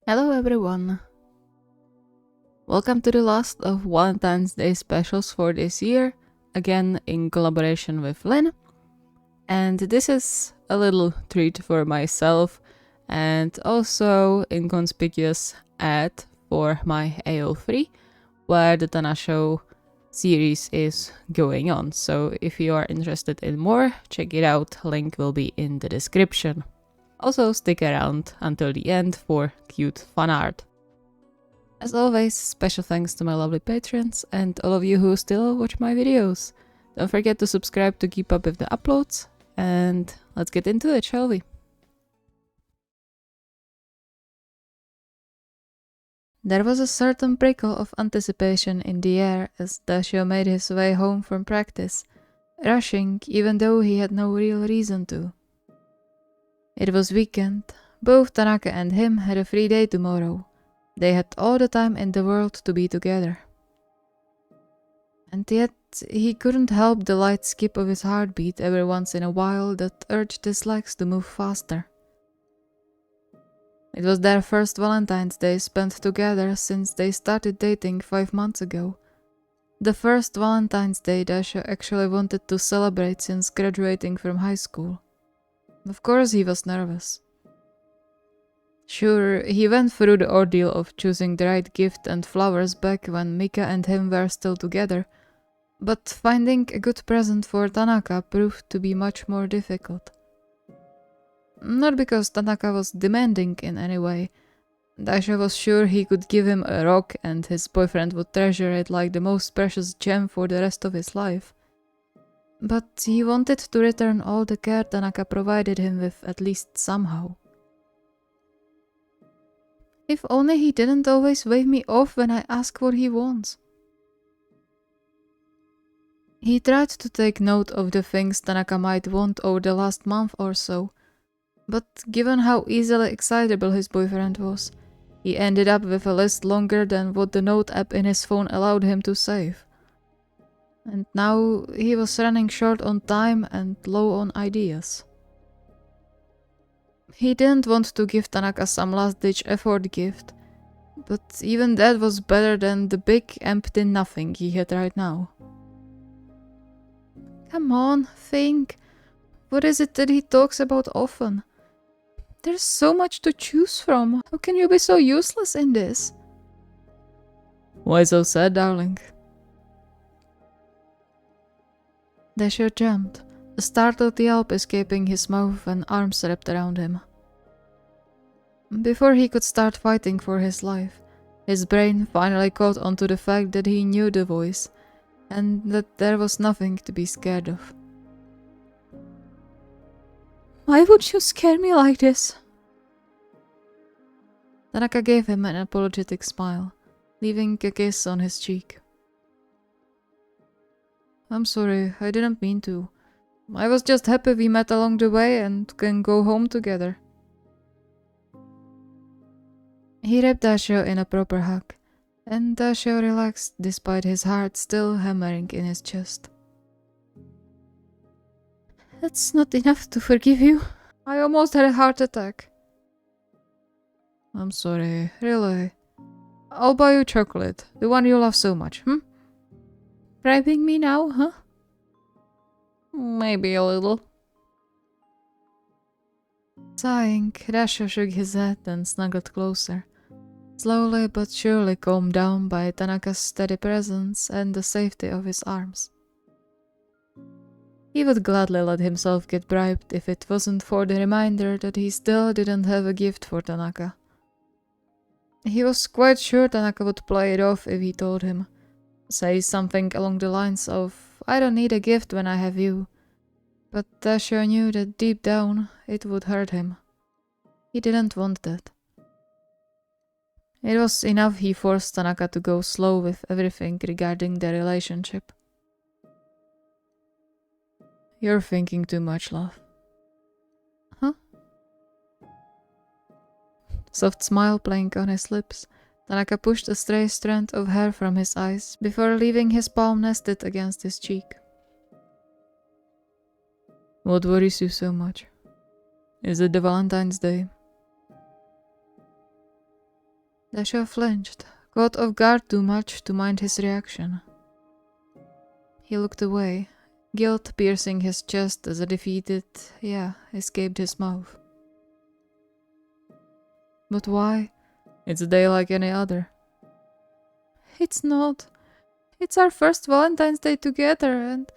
Hello everyone! Welcome to the last of Valentine's Day specials for this year, again in collaboration with Lynn. And this is a little treat for myself and also inconspicuous ad for my AO3, where the TanaShou series is going on. So if you are interested in more, check it out, link will be in the description. Also stick around until the end for cute fan art. As always, special thanks to my lovely patrons and all of you who still watch my videos. Don't forget to subscribe to keep up with the uploads, and let's get into it, shall we? There was a certain prickle of anticipation in the air as TanaShou made his way home from practice, rushing even though he had no real reason to. It was weekend. Both Tanaka and him had a free day tomorrow. They had all the time in the world to be together. And yet, he couldn't help the light skip of his heartbeat every once in a while that urged his legs to move faster. It was their first Valentine's Day spent together since they started dating 5 months ago. The first Valentine's Day TanaShou actually wanted to celebrate since graduating from high school. Of course he was nervous. Sure, he went through the ordeal of choosing the right gift and flowers back when Mika and him were still together, but finding a good present for Tanaka proved to be much more difficult. Not because Tanaka was demanding in any way. TanaShou was sure he could give him a rock and his boyfriend would treasure it like the most precious gem for the rest of his life. But he wanted to return all the care Tanaka provided him with at least somehow. If only he didn't always wave me off when I ask what he wants. He tried to take note of the things Tanaka might want over the last month or so, but given how easily excitable his boyfriend was, he ended up with a list longer than what the note app in his phone allowed him to save. And now he was running short on time and low on ideas. He didn't want to give Tanaka some last-ditch effort gift, but even that was better than the big empty nothing he had right now. Come on, think. What is it that he talks about often? There's so much to choose from. How can you be so useless in this? Why so sad, darling? TanaShou jumped, a startled yelp escaping his mouth and arms wrapped around him. Before he could start fighting for his life, his brain finally caught onto the fact that he knew the voice, and that there was nothing to be scared of. Why would you scare me like this? Tanaka gave him an apologetic smile, leaving a kiss on his cheek. I'm sorry, I didn't mean to. I was just happy we met along the way and can go home together. He wrapped TanaShou in a proper hug, and TanaShou relaxed despite his heart still hammering in his chest. That's not enough to forgive you. I almost had a heart attack. I'm sorry, really. I'll buy you chocolate, the one you love so much, Bribing me now, huh? Maybe a little. Sighing, TanaShou shook his head and snuggled closer, slowly but surely calmed down by Tanaka's steady presence and the safety of his arms. He would gladly let himself get bribed if it wasn't for the reminder that he still didn't have a gift for Tanaka. He was quite sure Tanaka would play it off if he told him, say something along the lines of, I don't need a gift when I have you. But TanaShou knew that deep down it would hurt him. He didn't want that. It was enough he forced Tanaka to go slow with everything regarding their relationship. You're thinking too much, love. Huh? Soft smile playing on his lips, Tanaka pushed a stray strand of hair from his eyes before leaving his palm nested against his cheek. What worries you so much? Is it the Valentine's Day? Dashio flinched, caught off guard too much to mind his reaction. He looked away, guilt piercing his chest as a defeated "yeah" escaped his mouth. But why? It's a day like any other. It's not. It's our first Valentine's Day together, and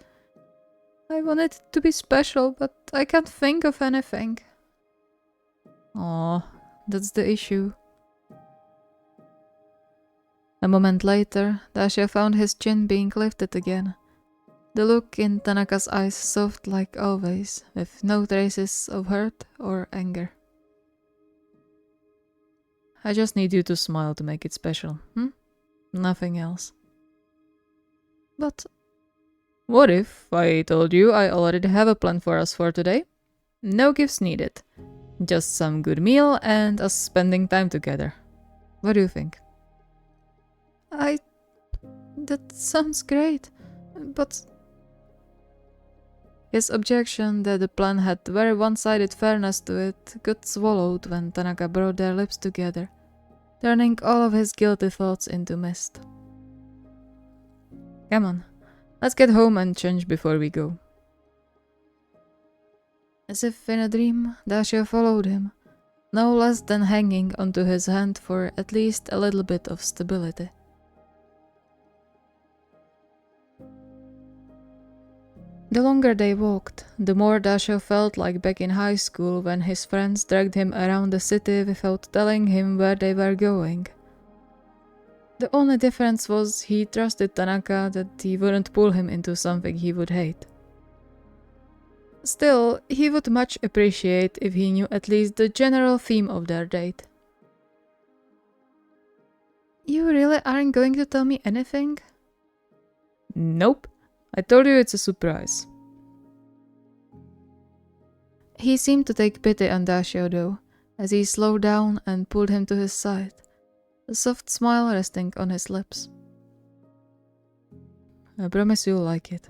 I want it to be special, but I can't think of anything. Aw, that's the issue. A moment later, Dashio found his chin being lifted again. The look in Tanaka's eyes soft like always, with no traces of hurt or anger. I just need you to smile to make it special, Nothing else. But what if I told you I already have a plan for us for today? No gifts needed. Just some good meal and us spending time together. What do you think? That sounds great, but... His objection that the plan had very one-sided fairness to it got swallowed when Tanaka brought their lips together, turning all of his guilty thoughts into mist. Come on, let's get home and change before we go. As if in a dream, Dashio followed him, no less than hanging onto his hand for at least a little bit of stability. The longer they walked, the more Dashio felt like back in high school when his friends dragged him around the city without telling him where they were going. The only difference was he trusted Tanaka that he wouldn't pull him into something he would hate. Still, he would much appreciate if he knew at least the general theme of their date. You really aren't going to tell me anything? Nope. I told you it's a surprise. He seemed to take pity on Dashio though, as he slowed down and pulled him to his side, a soft smile resting on his lips. I promise you'll like it.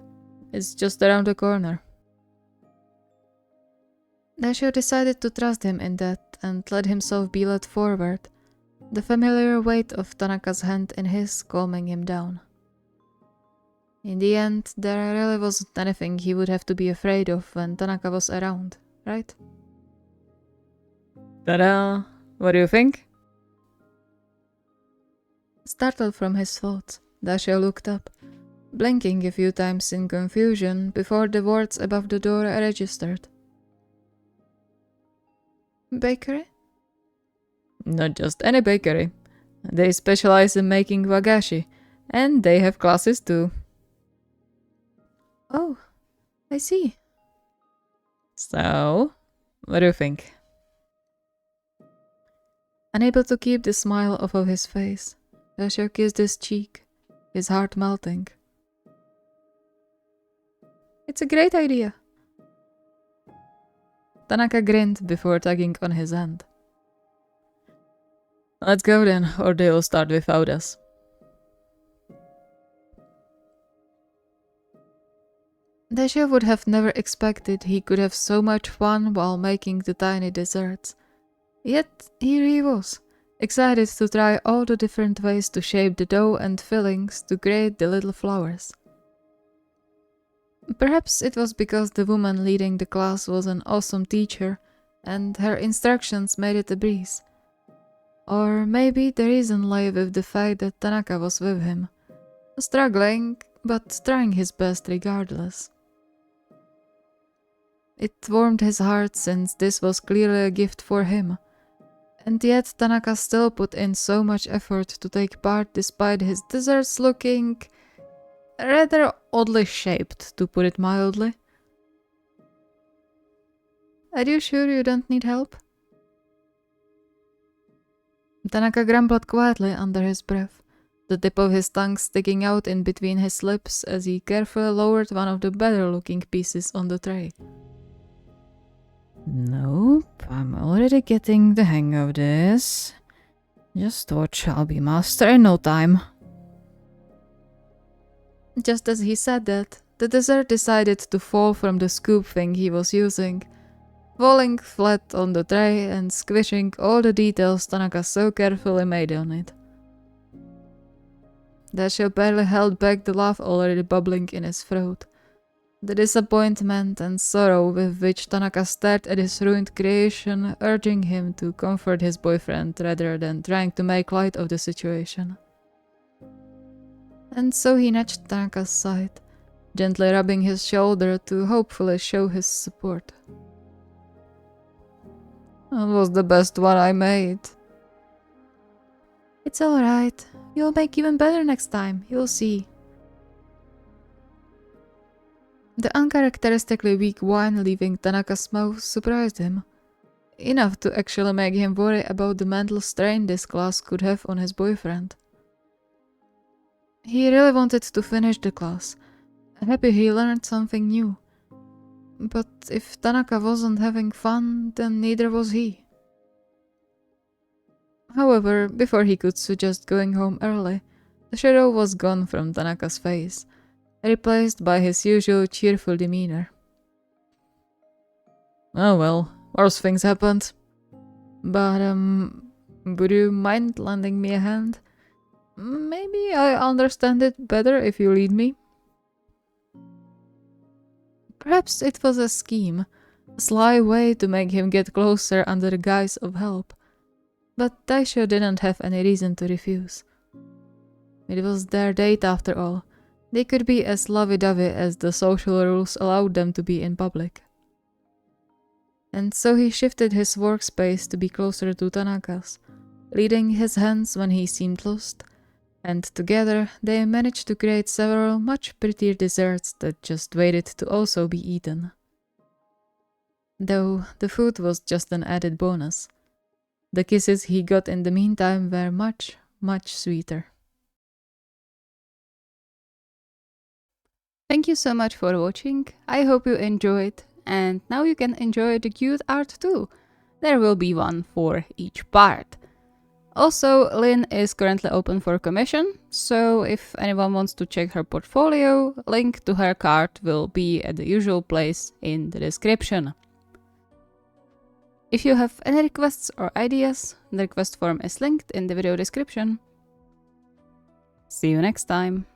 It's just around the corner. Dashio decided to trust him in that and let himself be led forward, the familiar weight of Tanaka's hand in his calming him down. In the end, there really wasn't anything he would have to be afraid of when Tanaka was around, right? Ta-da! What do you think? Startled from his thoughts, Dashio looked up, blinking a few times in confusion before the words above the door registered. Bakery? Not just any bakery. They specialize in making wagashi, and they have classes too. Oh, I see. So, what do you think? Unable to keep the smile off of his face, Dashio kissed his cheek, his heart melting. It's a great idea. Tanaka grinned before tugging on his hand. Let's go then, or they'll start without us. Dashio would have never expected he could have so much fun while making the tiny desserts. Yet here he was, excited to try all the different ways to shape the dough and fillings to create the little flowers. Perhaps it was because the woman leading the class was an awesome teacher and her instructions made it a breeze. Or maybe the reason lay with the fact that Tanaka was with him, struggling but trying his best regardless. It warmed his heart since this was clearly a gift for him, and yet Tanaka still put in so much effort to take part despite his desserts looking rather oddly shaped, to put it mildly. Are you sure you don't need help? Tanaka grumbled quietly under his breath, the tip of his tongue sticking out in between his lips as he carefully lowered one of the better-looking pieces on the tray. Nope, I'm already getting the hang of this. Just watch, I'll be master in no time. Just as he said that, the dessert decided to fall from the scoop thing he was using, falling flat on the tray and squishing all the details Tanaka so carefully made on it. TanaShou barely held back the laugh already bubbling in his throat. The disappointment and sorrow with which Tanaka stared at his ruined creation, urging him to comfort his boyfriend rather than trying to make light of the situation. And so he nudged Tanaka's side, gently rubbing his shoulder to hopefully show his support. That was the best one I made. It's alright. You'll make even better next time, you'll see. The uncharacteristically weak whine leaving Tanaka's mouth surprised him. Enough to actually make him worry about the mental strain this class could have on his boyfriend. He really wanted to finish the class, happy he learned something new. But if Tanaka wasn't having fun, then neither was he. However, before he could suggest going home early, the shadow was gone from Tanaka's face, replaced by his usual cheerful demeanor. Oh well, worse things happened. But, would you mind lending me a hand? Maybe I understand it better if you lead me. Perhaps it was a scheme, a sly way to make him get closer under the guise of help. But TanaShou didn't have any reason to refuse. It was their date after all. They could be as lovey-dovey as the social rules allowed them to be in public. And so he shifted his workspace to be closer to Tanaka's, leading his hands when he seemed lost, and together they managed to create several much prettier desserts that just waited to also be eaten. Though the food was just an added bonus. The kisses he got in the meantime were much, much sweeter. Thank you so much for watching, I hope you enjoyed, and now you can enjoy the cute art too. There will be one for each part. Also, Lynn is currently open for commission, so if anyone wants to check her portfolio, link to her card will be at the usual place in the description. If you have any requests or ideas, the request form is linked in the video description. See you next time!